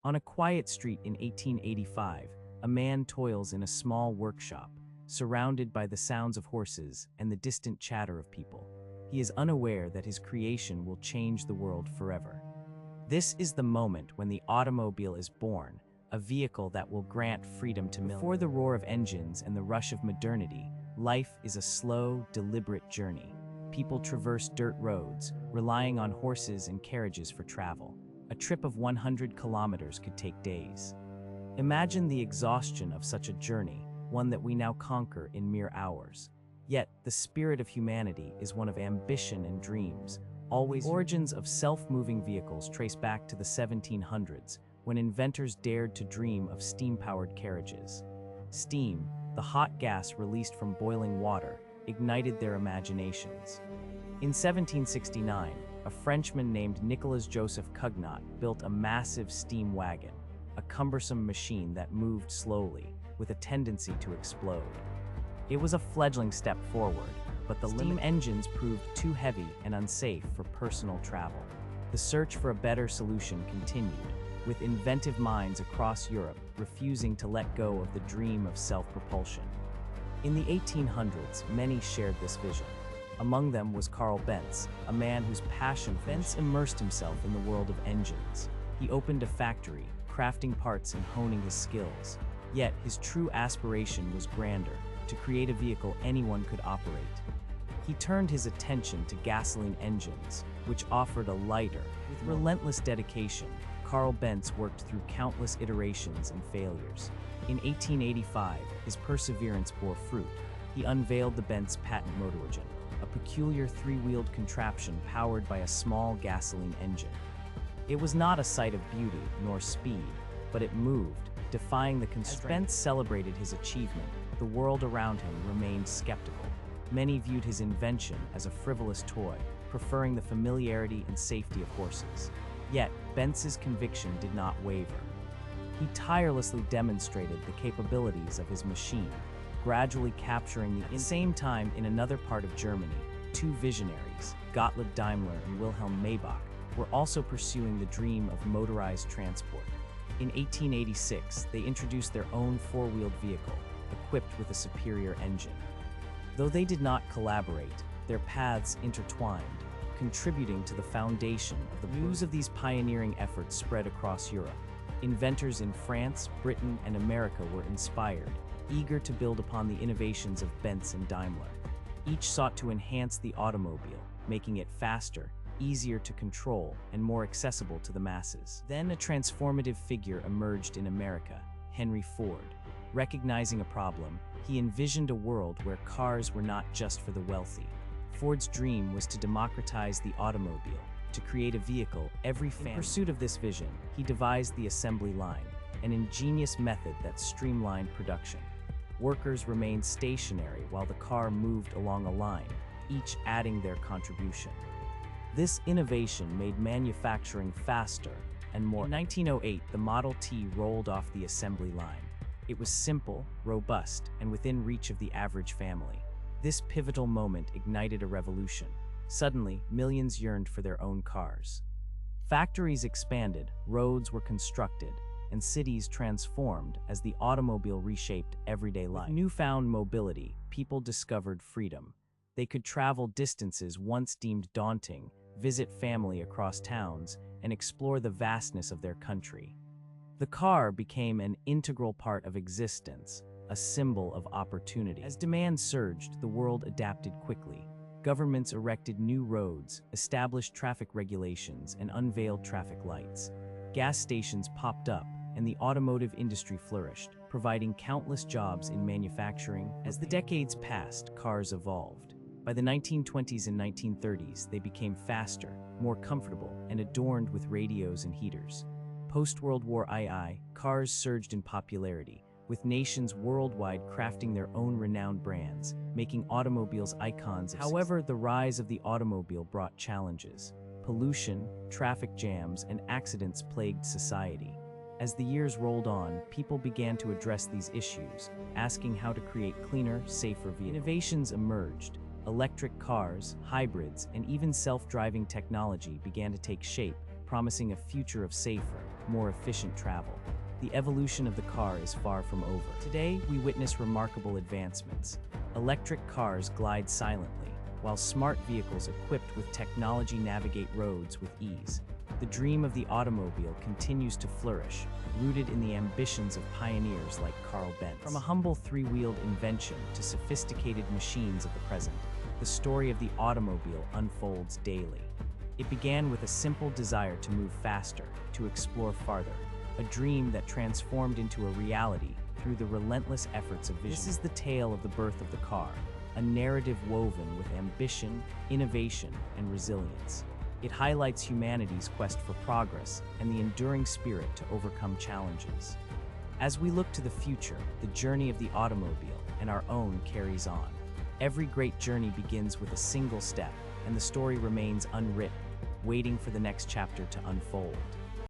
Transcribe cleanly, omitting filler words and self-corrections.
On a quiet street in 1885, a man toils in a small workshop, surrounded by the sounds of horses and the distant chatter of people. He is unaware that his creation will change the world forever. This is the moment when the automobile is born, a vehicle that will grant freedom to millions. Before the roar of engines and the rush of modernity, life is a slow, deliberate journey. People traverse dirt roads, relying on horses and carriages for travel. A trip of 100 kilometers could take days. Imagine the exhaustion of such a journey, one that we now conquer in mere hours. Yet, the spirit of humanity is one of ambition and dreams. The origins of self-moving vehicles trace back to the 1700s, when inventors dared to dream of steam-powered carriages. Steam, the hot gas released from boiling water, ignited their imaginations. In 1769, a Frenchman named Nicolas-Joseph Cugnot built a massive steam wagon, a cumbersome machine that moved slowly, with a tendency to explode. It was a fledgling step forward, but the steam engines proved too heavy and unsafe for personal travel. The search for a better solution continued, with inventive minds across Europe refusing to let go of the dream of self-propulsion. In the 1800s, many shared this vision. Among them was Carl Benz, a man whose passion for Benz immersed himself in the world of engines. He opened a factory, crafting parts and honing his skills. Yet his true aspiration was grander, to create a vehicle anyone could operate. He turned his attention to gasoline engines, which offered a lighter. With relentless dedication, Carl Benz worked through countless iterations and failures. In 1885, his perseverance bore fruit. He unveiled the Benz Patent-Motorwagen, a peculiar three-wheeled contraption powered by a small gasoline engine. It was not a sight of beauty nor speed, but it moved, defying the constraints. As Benz celebrated his achievement, the world around him remained skeptical. Many viewed his invention as a frivolous toy, preferring the familiarity and safety of horses. Yet, Benz's conviction did not waver. He tirelessly demonstrated the capabilities of his machine, gradually capturing the At the same time, in another part of Germany, two visionaries, Gottlieb Daimler and Wilhelm Maybach, were also pursuing the dream of motorized transport. In 1886, they introduced their own four-wheeled vehicle, equipped with a superior engine. Though they did not collaborate, their paths intertwined, contributing to the foundation of the news of these pioneering efforts spread across Europe. Inventors in France, Britain, and America were inspired, eager to build upon the innovations of Benz and Daimler. Each sought to enhance the automobile, making it faster, easier to control, and more accessible to the masses. Then a transformative figure emerged in America, Henry Ford. Recognizing a problem, he envisioned a world where cars were not just for the wealthy. Ford's dream was to democratize the automobile, to create a vehicle every family. In pursuit of this vision, he devised the assembly line, an ingenious method that streamlined production. Workers remained stationary while the car moved along a line, each adding their contribution. This innovation made manufacturing faster and more. In 1908, the Model T rolled off the assembly line. It was simple, robust, and within reach of the average family. This pivotal moment ignited a revolution. Suddenly, millions yearned for their own cars. Factories expanded, roads were constructed, and cities transformed as the automobile reshaped everyday life. With newfound mobility, people discovered freedom. They could travel distances once deemed daunting, visit family across towns, and explore the vastness of their country. The car became an integral part of existence, a symbol of opportunity. As demand surged, the world adapted quickly. Governments erected new roads, established traffic regulations, and unveiled traffic lights. Gas stations popped up, and the automotive industry flourished, providing countless jobs in manufacturing. As the decades passed, cars evolved. By the 1920s and 1930s, they became faster, more comfortable, and adorned with radios and heaters. Post-World War II, cars surged in popularity, with nations worldwide crafting their own renowned brands, making automobiles icons. However, the rise of the automobile brought challenges. Pollution, traffic jams, and accidents plagued society. As the years rolled on, people began to address these issues, asking how to create cleaner, safer vehicles. Innovations emerged. Electric cars, hybrids, and even self-driving technology began to take shape, promising a future of safer, more efficient travel. The evolution of the car is far from over. Today, we witness remarkable advancements. Electric cars glide silently, while smart vehicles equipped with technology navigate roads with ease. The dream of the automobile continues to flourish, rooted in the ambitions of pioneers like Carl Benz. From a humble three-wheeled invention to sophisticated machines of the present, the story of the automobile unfolds daily. It began with a simple desire to move faster, to explore farther, a dream that transformed into a reality through the relentless efforts of vision. This is the tale of the birth of the car, a narrative woven with ambition, innovation, and resilience. It highlights humanity's quest for progress and the enduring spirit to overcome challenges. As we look to the future, the journey of the automobile and our own carries on. Every great journey begins with a single step, and the story remains unwritten, waiting for the next chapter to unfold.